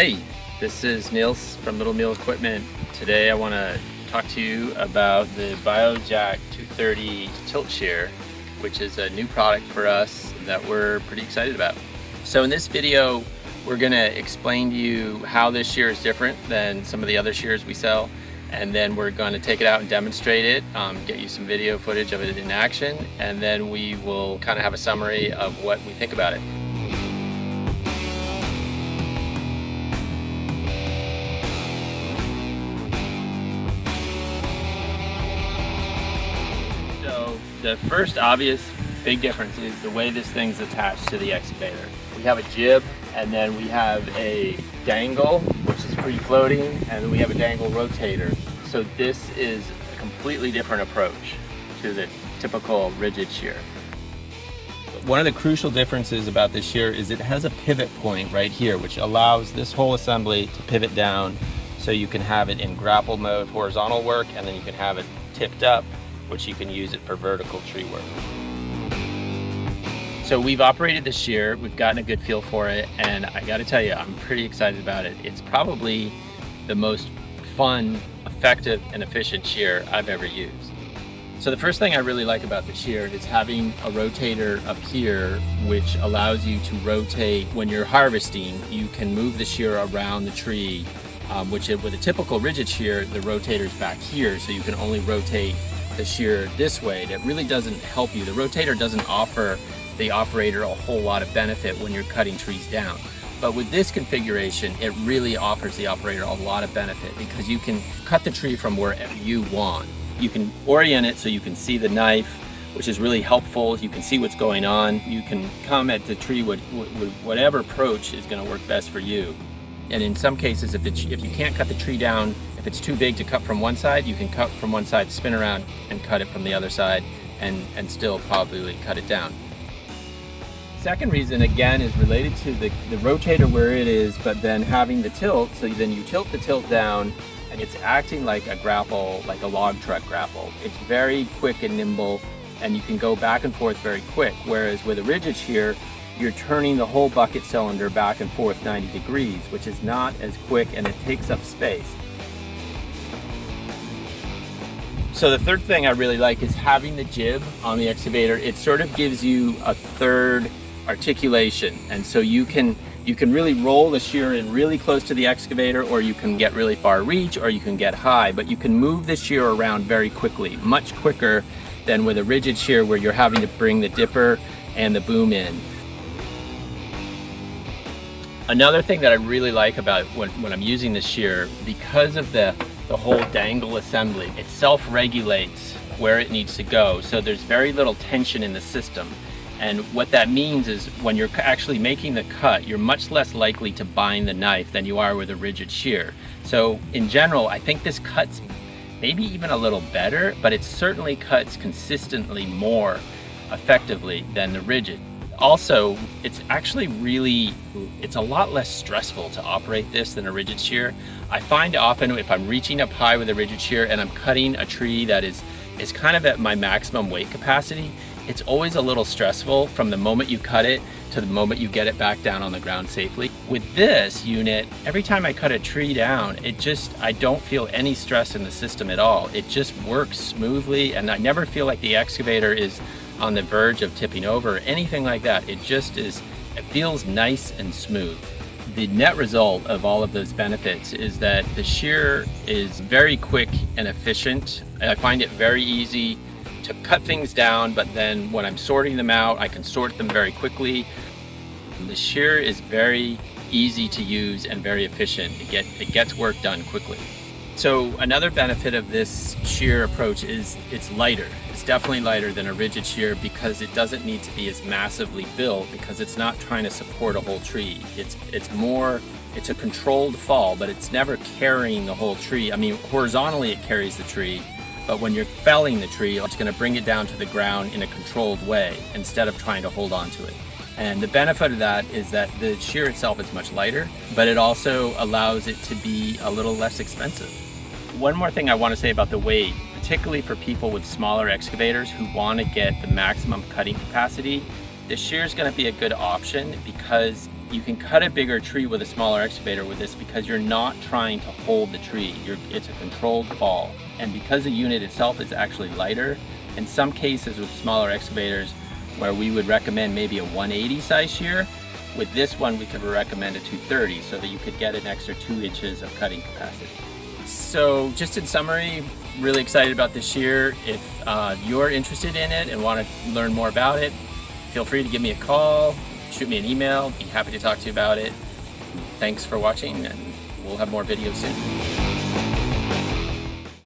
Hi, this is Niels from Little Meal Equipment. Today I want to talk to you about the BioJack 230 Tilt-Shear, which is a new product for us that we're pretty excited about. So in this video, we're going to explain to you how this shear is different than some of the other shears we sell, and then we're going to take it out and demonstrate it, get you some video footage of it in action, and then we will kind of have a summary of what we think about it. The first obvious big difference is the way this thing's attached to the excavator. We have a jib, and then we have a dangle, which is free floating, and then we have a dangle rotator. So this is a completely different approach to the typical rigid shear. One of the crucial differences about this shear is it has a pivot point right here, which allows this whole assembly to pivot down, so you can have it in grapple mode, horizontal work, and then you can have it tipped up, which you can use it for vertical tree work. So we've operated this shear, we've gotten a good feel for it, and I gotta tell you, I'm pretty excited about it. It's probably the most fun, effective, and efficient shear I've ever used. So the first thing I really like about the shear is having a rotator up here, which allows you to rotate. When you're harvesting, you can move the shear around the tree, which with a typical rigid shear, the rotator's back here, so you can only rotate the shear this way. That really doesn't help you. The rotator doesn't offer the operator a whole lot of benefit when you're cutting trees down. But with this configuration, it really offers the operator a lot of benefit because you can cut the tree from wherever you want. You can orient it so you can see the knife, which is really helpful. You can see what's going on. You can come at the tree with whatever approach is going to work best for you. And in some cases, if you can't cut the tree down, if it's too big to cut from one side, you can cut from one side, spin around, and cut it from the other side, and still probably cut it down. Second reason, again, is related to the rotator where it is, but then having the tilt, so then you tilt the tilt down, and it's acting like a grapple, like a log truck grapple. It's very quick and nimble, and you can go back and forth very quick, whereas with a rigid shear, you're turning the whole bucket cylinder back and forth 90 degrees, which is not as quick, and it takes up space. So the third thing I really like is having the jib on the excavator. It sort of gives you a third articulation, and so you can really roll the shear in really close to the excavator, or you can get really far reach, or you can get high, but you can move the shear around very quickly, much quicker than with a rigid shear where you're having to bring the dipper and the boom in. Another thing that I really like about when I'm using this shear, because of the whole dangle assembly, it self-regulates where it needs to go, so there's very little tension in the system. And what that means is when you're actually making the cut, you're much less likely to bind the knife than you are with a rigid shear. So in general, I think this cuts maybe even a little better, but it certainly cuts consistently more effectively than the rigid. Also, it's actually it's a lot less stressful to operate this than a rigid shear. I find often if I'm reaching up high with a rigid shear and I'm cutting a tree that is kind of at my maximum weight capacity, it's always a little stressful from the moment you cut it to the moment you get it back down on the ground safely. With this unit, every time I cut a tree down, I don't feel any stress in the system at all. It just works smoothly, and I never feel like the excavator is on the verge of tipping over or anything like that. It feels nice and smooth. The net result of all of those benefits is that the shear is very quick and efficient. I find it very easy to cut things down, but then when I'm sorting them out, I can sort them very quickly. The shear is very easy to use and very efficient. It gets work done quickly. So another benefit of this shear approach is it's lighter. It's definitely lighter than a rigid shear because it doesn't need to be as massively built, because it's not trying to support a whole tree. It's a controlled fall, but it's never carrying the whole tree. I mean, horizontally it carries the tree, but when you're felling the tree, it's going to bring it down to the ground in a controlled way instead of trying to hold on to it. And the benefit of that is that the shear itself is much lighter, but it also allows it to be a little less expensive. One more thing I want to say about the weight, particularly for people with smaller excavators who want to get the maximum cutting capacity, the shear is going to be a good option because You can cut a bigger tree with a smaller excavator with this because you're not trying to hold the tree. It's a controlled fall. And because the unit itself is actually lighter, in some cases with smaller excavators where we would recommend maybe a 180 size shear, with this one we could recommend a 230 so that you could get an extra 2 inches of cutting capacity. So just in summary, really excited about this shear. If you're interested in it and want to learn more about it, feel free to give me a call, shoot me an email, be happy to talk to you about it. Thanks for watching, and we'll have more videos soon.